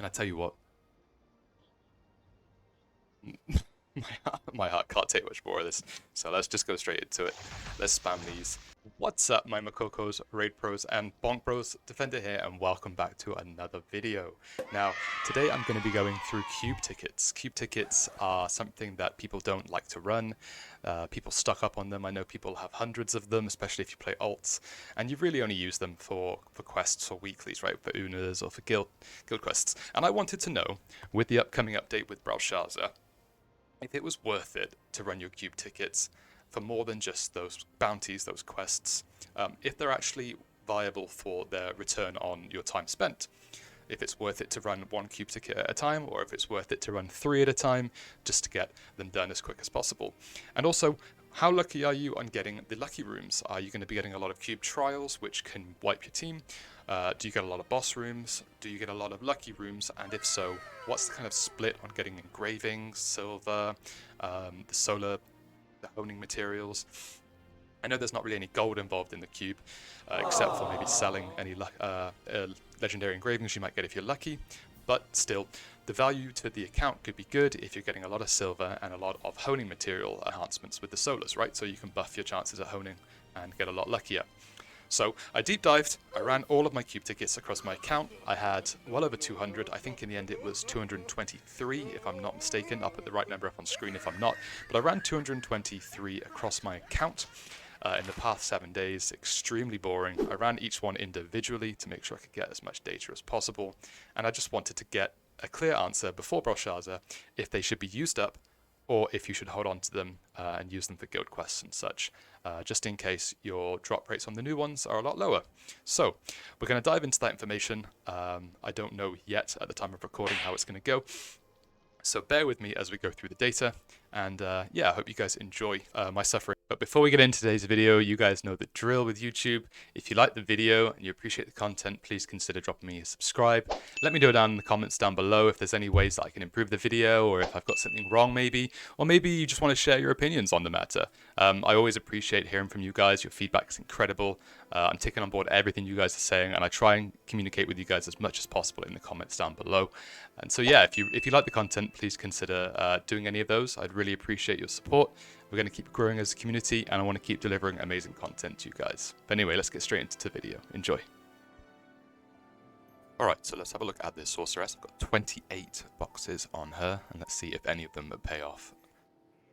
And I tell you what, my heart can't take much more of this. So let's just go straight into it. Let's spam these. What's up, my Makokos, Raid Pros, and Bonk Bros? Defender here, and welcome back to another video. Now, today I'm going to be going through cube tickets. Cube tickets are something that people don't like to run. People stock up on them. I know people have hundreds of them, especially if you play alts, and you really only use them for quests or weeklies, right? For Unas or for guild quests. And I wanted to know, with the upcoming update with Belshazzar, if it was worth it to run your cube tickets for more than just those bounties, those quests, if they're actually viable for their return on your time spent. If it's worth it to run one cube ticket at a time, or if it's worth it to run 3 at a time, just to get them done as quick as possible. And also, how lucky are you on getting the lucky rooms? Are you going to be getting a lot of cube trials, which can wipe your team? Do you get a lot of boss rooms? Do you get a lot of lucky rooms? And if so, what's the kind of split on getting engravings, silver, the honing materials? I know there's not really any gold involved in the cube, except for maybe selling any legendary engravings you might get if you're lucky. But still, the value to the account could be good if you're getting a lot of silver and a lot of honing material enhancements with the solars, right? So you can buff your chances at honing and get a lot luckier. So I deep dived, I ran all of my cube tickets across my account. I had well over 200, I think in the end it was 223 if I'm not mistaken. I'll put the right number up on screen if I'm not. But I ran 223 across my account in the past 7 days, extremely boring. I ran each one individually to make sure I could get as much data as possible. And I just wanted to get a clear answer before Belshazzar if they should be used up, or if you should hold on to them and use them for guild quests and such, just in case your drop rates on the new ones are a lot lower. So we're going to dive into that information. I don't know yet at the time of recording how it's going to go, so bear with me as we go through the data, and yeah, I hope you guys enjoy my suffering. But before we get into today's video, you guys know the drill with YouTube. If you like the video and you appreciate the content, please consider dropping me a subscribe. Let me know down in the comments down below if there's any ways that I can improve the video, or if I've got something wrong maybe, or maybe you just want to share your opinions on the matter. I always appreciate hearing from you guys. Your feedback is incredible. I'm taking on board everything you guys are saying, and I try and communicate with you guys as much as possible in the comments down below. And so yeah, if you like the content, please consider doing any of those. I'd really appreciate your support. We're going to keep growing as a community, and I want to keep delivering amazing content to you guys. But anyway, let's get straight into the video. Enjoy. Alright, so let's have a look at this sorceress. I've got 28 boxes on her, and let's see if any of them pay off.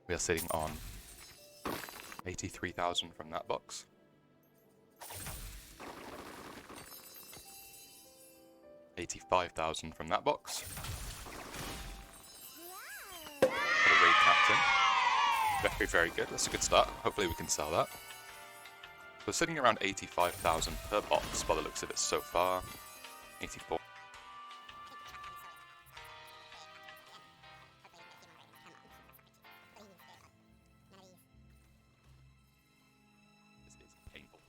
We are sitting on 83,000 from that box. 85,000 from that box. Got a raid captain. Very, very good. That's a good start. Hopefully we can sell that. So sitting around 85,000 per box by the looks of it so far. 84. This is painful.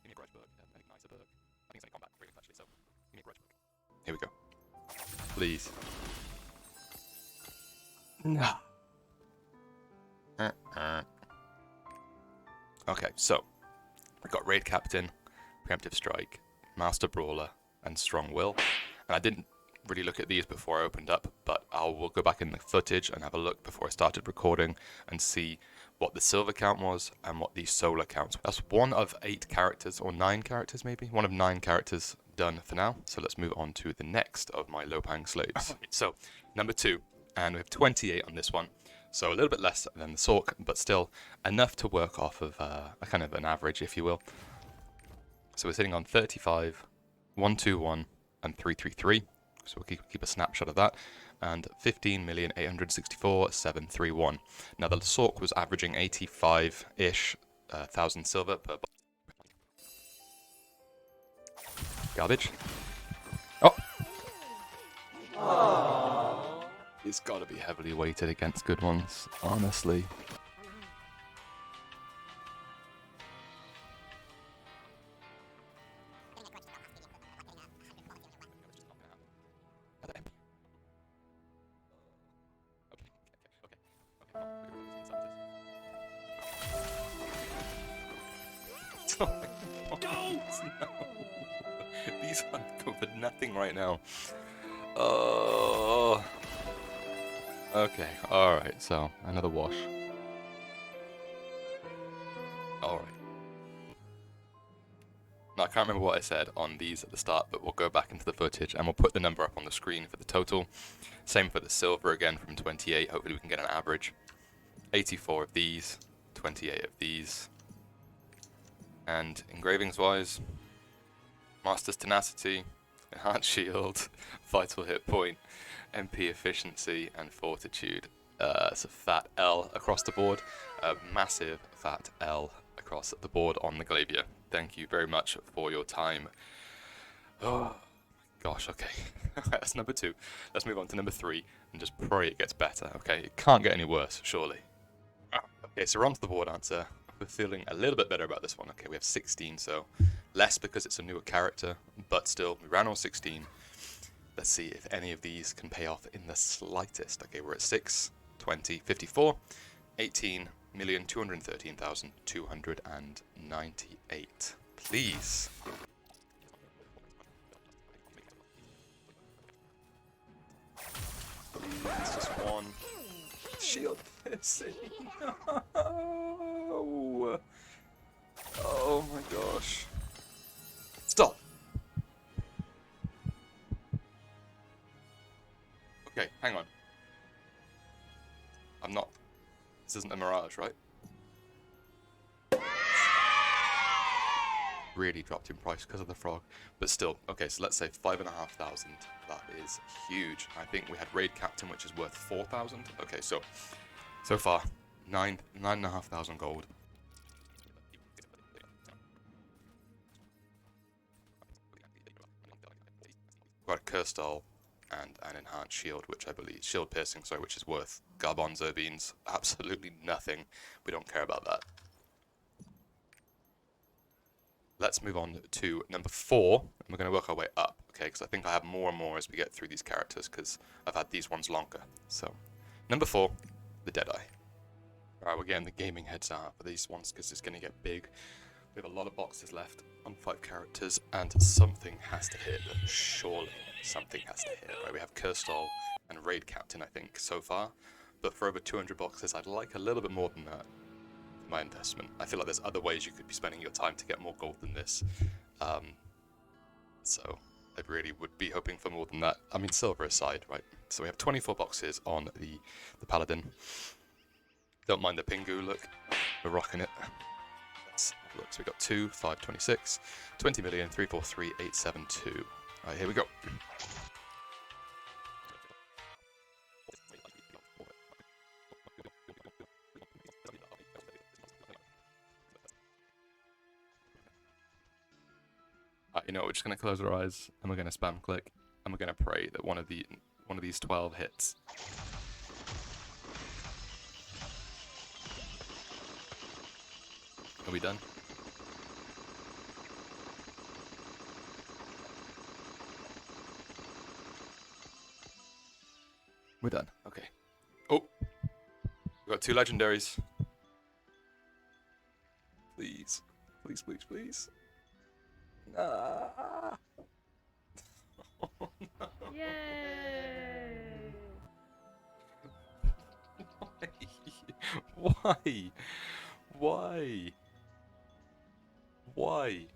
Give me a grudge book. I think nice a book. I think it's only combat really actually, so give me a grudge book. Here we go. Please. No. Okay, so we've got Raid Captain, Preemptive Strike, Master Brawler, and Strong Will. And I didn't really look at these before I opened up, but we'll go back in the footage and have a look before I started recording and see what the silver count was and what the solar count. That's one of 8 characters, or 9 characters maybe? One of 9 characters done for now. So let's move on to the next of my low-paying slaves. So, number 2, and we have 28 on this one. So a little bit less than the Sork, but still enough to work off of a kind of an average, if you will. So we're sitting on 35, 121, and 333. So we'll keep a snapshot of that. And 15,864,731. Now the Sork was averaging 85-ish thousand silver per box. Garbage. Oh! It's got to be heavily weighted against good ones, honestly. Oh my God, no. These are good for nothing right now. Oh. Okay, alright, so another wash. Alright. Now, I can't remember what I said on these at the start, but we'll go back into the footage and we'll put the number up on the screen for the total. Same for the silver again from 28, hopefully we can get an average. 84 of these, 28 of these. And engravings wise, Master's Tenacity, Enhanced Shield, Vital Hit Point, MP Efficiency, and Fortitude. It's a fat L across the board, a massive fat L across the board on the Glavier. Thank you very much for your time. Oh gosh, okay. That's number 2. Let's move on to number 3 and just pray it gets better, okay? It can't get any worse, surely. Okay, so we're on to the board answer. We're feeling a little bit better about this one. Okay, we have 16, so less because it's a newer character, but still, we ran all 16. Let's see if any of these can pay off in the slightest. Okay, we're at 6, 20, 54, 18,213,298. Please. It's just one. Shield piercing. No. Oh my gosh. Stop. Okay, hang on. I'm not. This isn't a mirage, right? Really dropped in price because of the frog, but still. Okay, so let's say 5,500. That is huge. I think we had raid captain, which is worth 4,000. Okay, so far 9,500 gold. Got a cursed doll and an enhanced shield, which I believe shield piercing, sorry, which is worth garbanzo beans. Absolutely nothing. We don't care about that. Let's move on to number 4, and we're going to work our way up, okay, because I think I have more and more as we get through these characters, because I've had these ones longer. So, number 4, the Deadeye. Alright, we're getting the gaming heads out for these ones, because it's going to get big. We have a lot of boxes left on 5 characters, and something has to hit. Surely, something has to hit. Right, we have Cursed and Raid Captain, I think, so far, but for over 200 boxes, I'd like a little bit more than that. My investment. I feel like there's other ways you could be spending your time to get more gold than this. So I really would be hoping for more than that. I mean, silver aside, right? So we have 24 boxes on the Paladin. Don't mind the Pingu look. We're rocking it. Let's have a look. So we got 2, 5, 26, 20,343,872. Alright, here we go. You know, we're just gonna close our eyes and we're gonna spam click and we're gonna pray that one of these 12 hits. Are we done? We're done. Okay. Oh, we got 2 legendaries. Please, please, please, please. Ah. Oh, no. Yay! Why? Why? Why?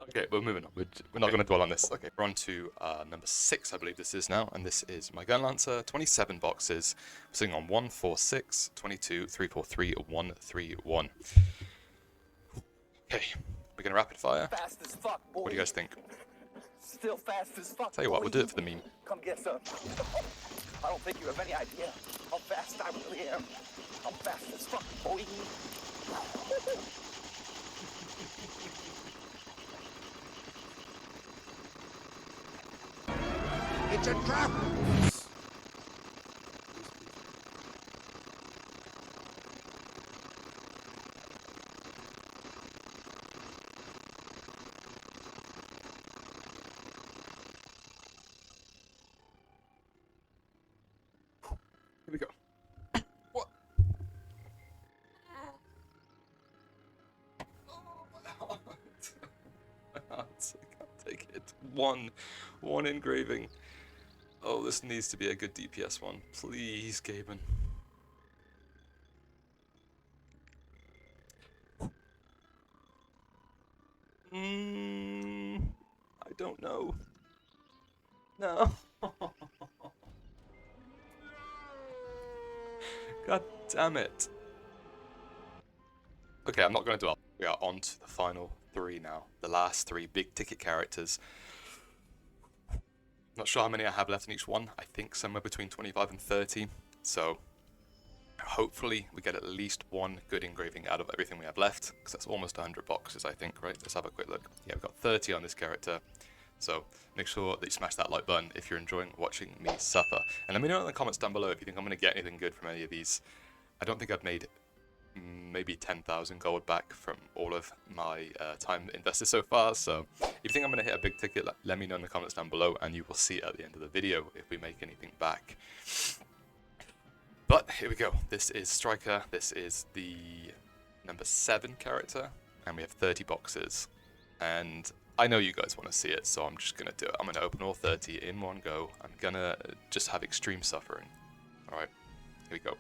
Okay, we're moving on. We're not going to dwell on this. Okay, we're on to number 6, I believe this is now, and this is my Gun Lancer. 27 boxes, sitting on 146, 22, 343, 131. Okay, we're going to rapid fire. Fast as fuck, boy. What do you guys think? Still fast as fuck. Tell you what, boy. we'll do it for the meme. Come get some. I don't think you have any idea how fast I really am. I'm fast as fuck, boy. It's a trap. Here we go. What? Oh, my heart. My heart. I can't take one engraving. Oh, this needs to be a good DPS one. Please, Gaben. I don't know. No. God damn it. Okay, I'm not going to dwell. We are on to the final three now. The last three big ticket characters. Not sure how many I have left in each one. I think somewhere between 25 and 30. So hopefully we get at least one good engraving out of everything we have left, because that's almost 100 boxes, I think, right? Let's have a quick look. Yeah, we've got 30 on this character. So make sure that you smash that like button if you're enjoying watching me suffer. And let me know in the comments down below if you think I'm going to get anything good from any of these. I don't think I've made maybe 10,000 gold back from all of my time invested so far. So if you think I'm going to hit a big ticket, let me know in the comments down below, and you will see at the end of the video if we make anything back. But here we go. This is Striker. This is the number 7 character, and we have 30 boxes. And I know you guys want to see it, so I'm just going to do it. I'm going to open all 30 in one go. I'm going to just have extreme suffering. Alright, here we go.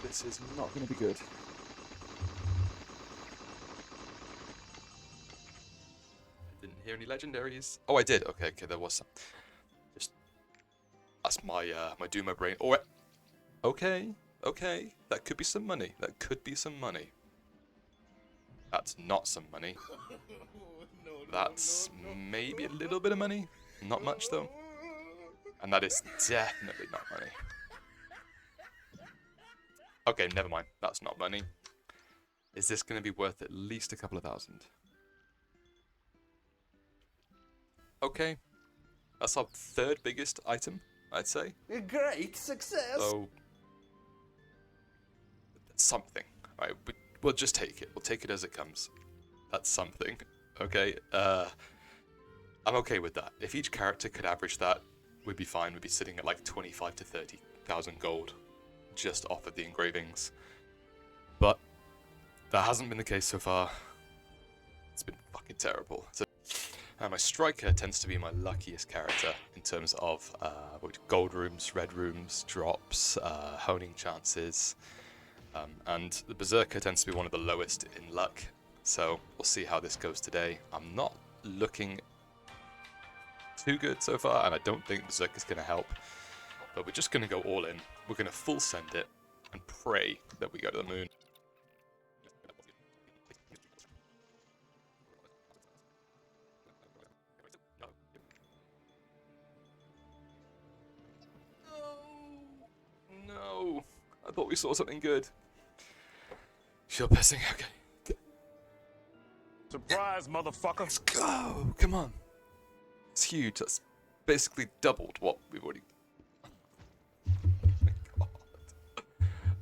This is not going to be good. I didn't hear any legendaries. Oh, I did. Okay, there was some. Just that's my my Duma brain. Oh, okay, that could be some money. That could be some money. That's not some money. That's maybe a little bit of money. Not much though. And that is definitely not money. Okay, never mind. That's not money. Is this going to be worth at least a couple of thousand? Okay. That's our 3rd biggest item, I'd say. A great success. So, something. Alright, we'll just take it. We'll take it as it comes. That's something. Okay, I'm okay with that. If each character could average that, we'd be fine. We'd be sitting at like 25 to 30,000 gold. Just off of the engravings, but that hasn't been the case so far. It's been fucking terrible. So, my Striker tends to be my luckiest character in terms of gold rooms, red rooms, drops, honing chances, and the Berserker tends to be one of the lowest in luck. So we'll see how this goes today. I'm not looking too good so far, and I don't think Berserker's going to help. But we're just going to go all in. We're going to full send it and pray that we go to the moon. No. I thought we saw something good. Shield pissing, okay. Surprise, motherfucker. Let's go. Come on. It's huge. That's basically doubled what we've already...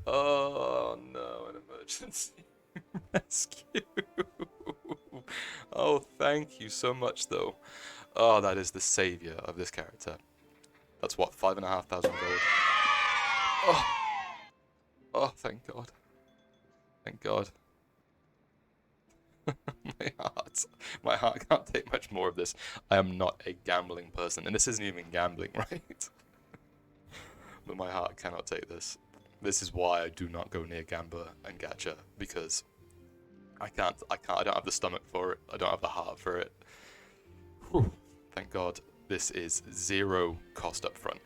Oh no, an emergency rescue. Oh, thank you so much though. Oh, that is the savior of this character. That's what, 5,500 gold. Oh, oh, thank God. Thank God. My heart can't take much more of this. I am not a gambling person, and this isn't even gambling, right? But my heart cannot take this. This is why I do not go near Gamba and Gacha, because I don't have the stomach for it. I don't have the heart for it. Whew. Thank God this is 0 cost up front.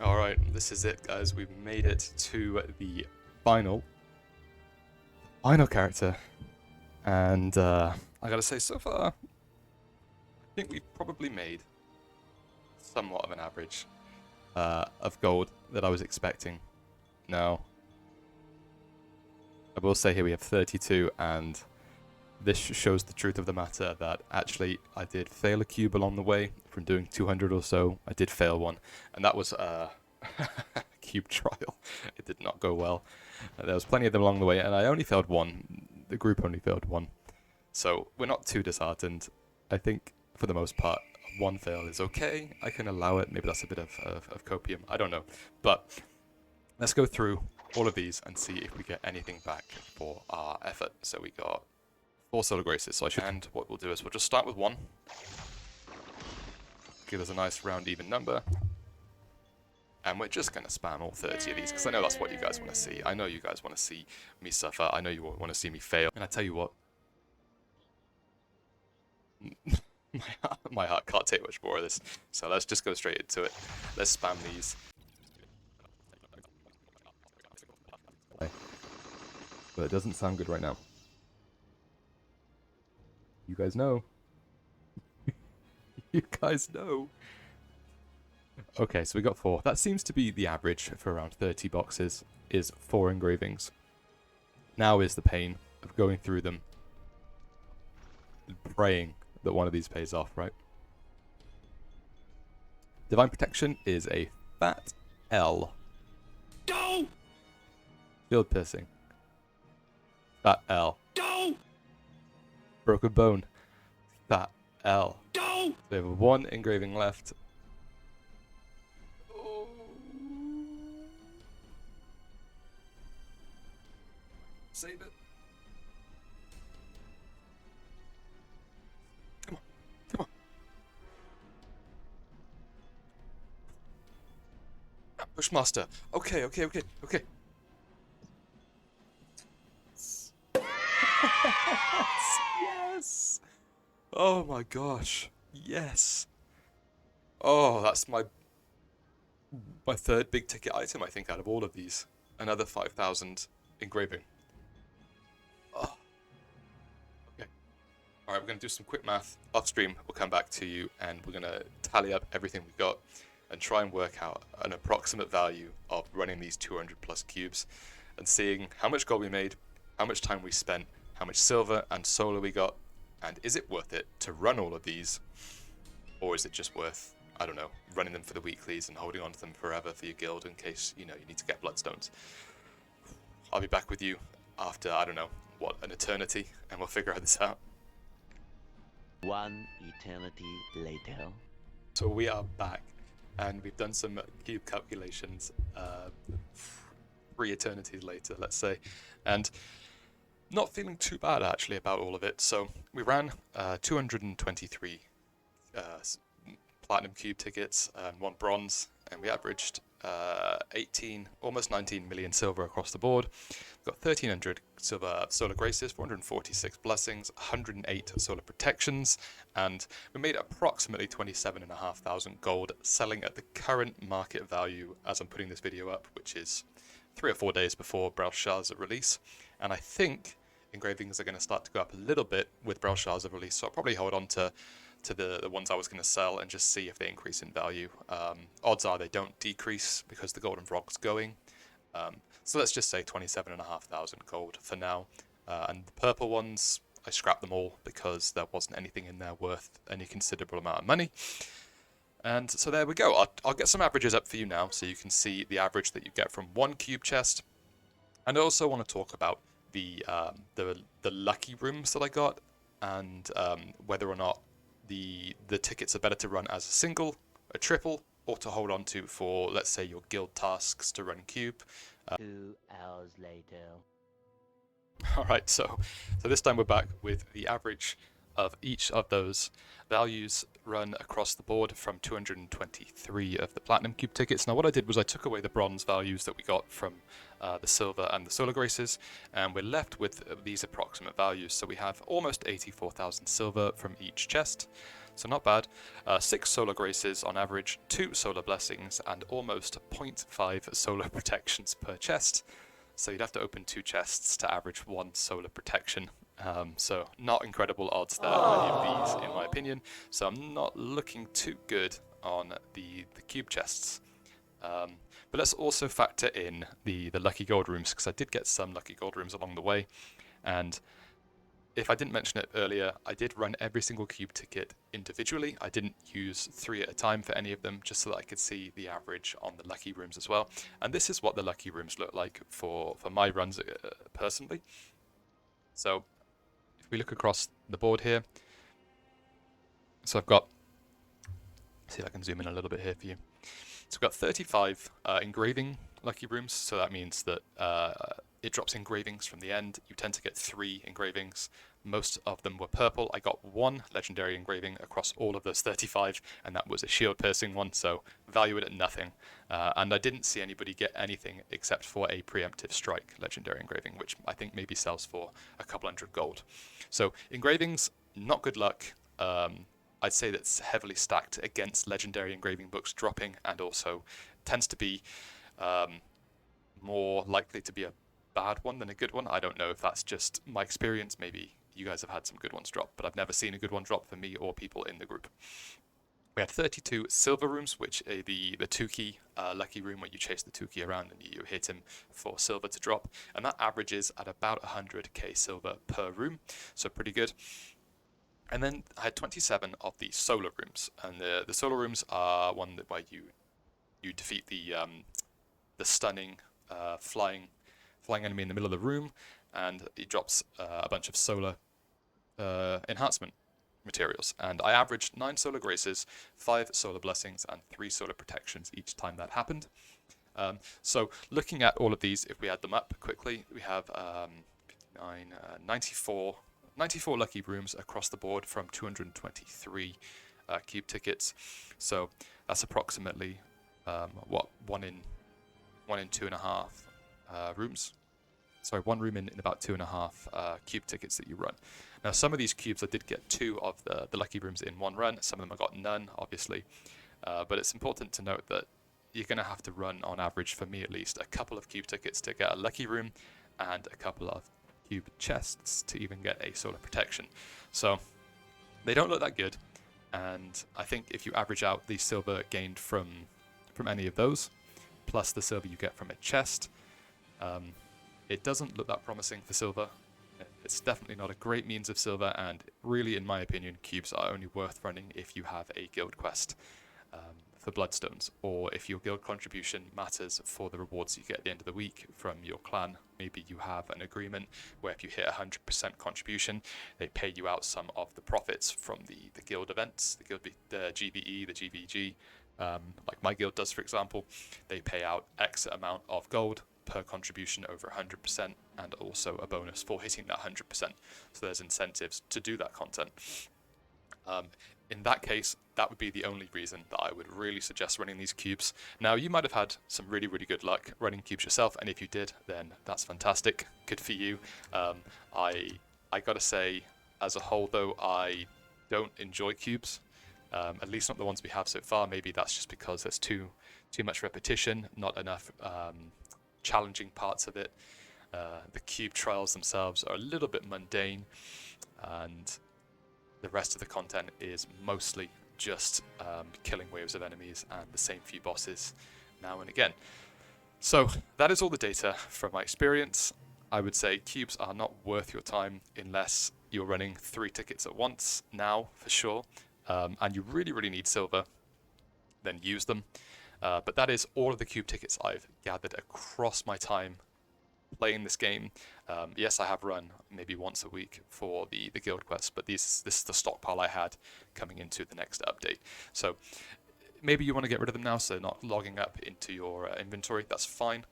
Alright, this is it, guys. We've made it to the final character. And I gotta say, so far, I think we've probably made somewhat of an average of gold that I was expecting. No. I will say here we have 32, and this shows the truth of the matter that actually I did fail a cube along the way from doing 200 or so. I did fail one, and that was Cube trial. It did not go well. There was plenty of them along the way, and I only failed one. The group only failed one. So we're not too disheartened. I think, for the most part, one fail is okay. I can allow it. Maybe that's a bit of copium. I don't know. But let's go through all of these and see if we get anything back for our effort. So we got 4 Solar Graces. And what we'll do is we'll just start with 1. Give us a nice round even number. And we're just going to spam all 30 of these, because I know that's what you guys want to see. I know you guys want to see me suffer. I know you want to see me fail. And I tell you what, my heart can't take much more of this. So let's just go straight into it. Let's spam these. But it doesn't sound good right now. You guys know. You guys know. Okay, so we got 4. That seems to be the average for around 30 boxes, is 4 engravings. Now is the pain of going through them and praying that one of these pays off, right? Divine Protection is a fat L. No! Field Piercing. Fat L. No! Broken Bone. Fat L. No! We have 1 engraving left. Save it. Come on. Come on. Ah, Bushmaster. Okay. Yes. Oh my gosh. Yes. Oh, that's my 3rd big ticket item, I think, out of all of these. Another 5,000 engraving. Oh. Okay. Alright, we're going to do some quick math off stream. We'll come back to you and we're going to tally up everything we've got and try and work out an approximate value of running these 200 plus cubes and seeing how much gold we made, how much time we spent, how much silver and solar we got, and is it worth it to run all of these, or is it just worth, I don't know, running them for the weeklies and holding on to them forever for your guild in case, you know, you need to get bloodstones. I'll be back with you after, I don't know, what, an eternity, and we'll figure this out. 1 eternity later. So we are back, and we've done some cube calculations 3 eternities later, let's say, and not feeling too bad actually about all of it. So we ran 223 platinum cube tickets and 1 bronze, and we averaged 18, almost 19 million silver across the board. We've got 1,300 silver solar graces, 446 blessings, 108 solar protections, and we made approximately 27,500 gold, selling at the current market value as I'm putting this video up, which is 3 or 4 days before Brelshazzar release. And I think engravings are going to start to go up a little bit with Brelshazzar release, so I'll probably hold on to the ones I was going to sell and just see if they increase in value. Odds are they don't decrease because the golden frog's going. So let's just say 27,500 gold for now. And the purple ones, I scrapped them all because there wasn't anything in there worth any considerable amount of money. And so there we go. I'll get some averages up for you now so you can see the average that you get from 1 cube chest. And I also want to talk about the lucky rooms that I got, and whether or not the tickets are better to run as a single, a triple, or to hold on to for, let's say, your guild tasks to run cube. 2 hours later. Alright, so this time we're back with the average of each of those values run across the board from 223 of the platinum cube tickets. Now what I did was I took away the bronze values that we got from the silver and the solar graces, and we're left with these approximate values. So we have almost 84,000 silver from each chest, so not bad. 6 solar graces on average, 2 solar blessings, and almost 0.5 solar protections per chest. So you'd have to open 2 chests to average 1 solar protection. So not incredible odds there, any of these in my opinion. So I'm not looking too good on the cube chests. But let's also factor in the lucky gold rooms, because I did get some lucky gold rooms along the way. And if I didn't mention it earlier, I did run every single cube ticket individually. I didn't use 3 at a time for any of them, just so that I could see the average on the lucky rooms as well. And this is what the lucky rooms look like for my runs personally. So if we look across the board here, so I've got, see if I can zoom in a little bit here for you. So we've got 35 engraving lucky rooms, so that means that it drops engravings from the end. You tend to get 3 engravings. Most of them were purple. I got 1 legendary engraving across all of those 35, and that was a shield piercing one, so value it at nothing. And I didn't see anybody get anything except for a preemptive strike legendary engraving, which I think maybe sells for a couple hundred gold. So engravings, not good luck. I'd say that's heavily stacked against legendary engraving books dropping, and also tends to be more likely to be a bad one than a good one. I don't know if that's just my experience. Maybe you guys have had some good ones drop, but I've never seen a good one drop for me or people in the group. We had 32 silver rooms, which are the 2-key lucky room where you chase the 2-key around and you hit him for silver to drop, and that averages at about 100k silver per room, so pretty good. And then I had 27 of the solar rooms, and the solar rooms are one where you defeat the stunning flying enemy in the middle of the room, and it drops a bunch of solar enhancement materials. And I averaged 9 solar graces, 5 solar blessings, and 3 solar protections each time that happened. So looking at all of these, if we add them up quickly, we have 94 lucky rooms across the board from 223 cube tickets. So that's approximately one in 2.5 rooms. Sorry, 1 room in about 2.5 cube tickets that you run. Now, some of these cubes I did get 2 of the lucky rooms in 1 run. Some of them I got none, obviously. But it's important to note that you're going to have to run, on average, for me at least, a couple of cube tickets to get a lucky room, and a couple of cube chests to even get a solar protection. So they don't look that good, and I think if you average out the silver gained from any of those, plus the silver you get from a chest, it doesn't look that promising for silver. It's definitely not a great means of silver, and really, in my opinion, cubes are only worth running if you have a guild quest for bloodstones, or if your guild contribution matters for the rewards you get at the end of the week from your clan. Maybe you have an agreement where if you hit 100% contribution, they pay you out some of the profits from the guild events, the GVE, the GVG, like my guild does, for example. They pay out X amount of gold per contribution over 100%, and also a bonus for hitting that 100%. So there's incentives to do that content. In that case, that would be the only reason that I would really suggest running these cubes. Now, you might have had some really, really good luck running cubes yourself, and if you did, then that's fantastic. Good for you. I gotta say, as a whole though, I don't enjoy cubes. At least not the ones we have so far. Maybe that's just because there's too much repetition, not enough challenging parts of it. The cube trials themselves are a little bit mundane, and the rest of the content is mostly just killing waves of enemies and the same few bosses now and again. So that is all the data from my experience. I would say cubes are not worth your time unless you're running 3 tickets at once now, for sure, and you really, really need silver, then use them. But that is all of the cube tickets I've gathered across my time playing this game. Yes, I have run maybe once a week for the guild quests, but this is the stockpile I had coming into the next update. So maybe you want to get rid of them now, so they're not logging up into your inventory. That's fine.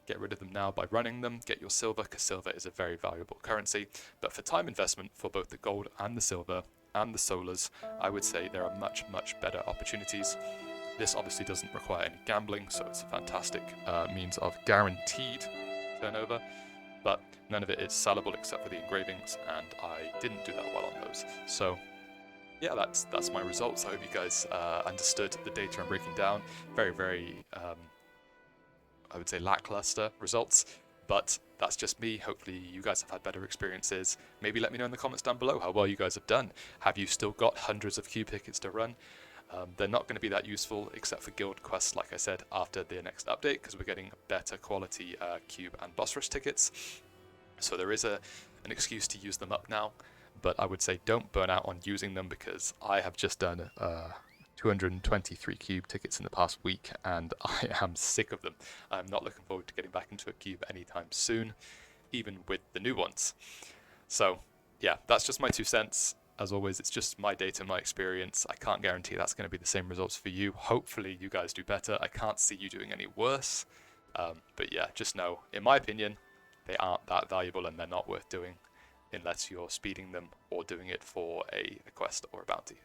Get rid of them now by running them. Get your silver, because silver is a very valuable currency. But for time investment for both the gold and the silver and the solars, I would say there are much, much better opportunities. This obviously doesn't require any gambling, so it's a fantastic means of guaranteed turnover, but none of it is sellable except for the engravings, and I didn't do that well on those. So yeah, that's my results. I hope you guys understood the data I'm breaking down. Very, very I would say lackluster results, but that's just me. Hopefully you guys have had better experiences. Maybe let me know in the comments down below how well you guys have done. Have you still got hundreds of cube tickets to run? They're not going to be that useful except for guild quests, like I said, after the next update, because we're getting better quality cube and boss rush tickets. So there is a an excuse to use them up now. But I would say don't burn out on using them, because I have just done 223 cube tickets in the past week, and I am sick of them. I'm not looking forward to getting back into a cube anytime soon, even with the new ones. So yeah, that's just my 2 cents. As always, it's just my data, my experience. I can't guarantee that's going to be the same results for you. Hopefully you guys do better. I can't see you doing any worse. But yeah, just know, in my opinion, they aren't that valuable and they're not worth doing unless you're speeding them or doing it for a quest or a bounty.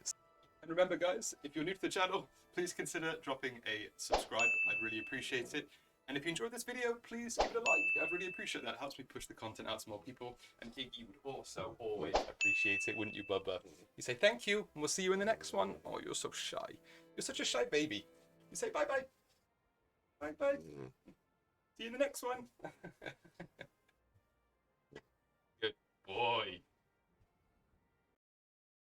And remember guys, if you're new to the channel, please consider dropping a subscribe. I'd really appreciate it. And if you enjoyed this video, please give it a like. I'd really appreciate that. It helps me push the content out to more people. And Iggy would also always appreciate it, wouldn't you, Bubba? You say thank you, and we'll see you in the next one. Oh, you're so shy. You're such a shy baby. You say bye-bye. Bye-bye. See you in the next one. Good boy.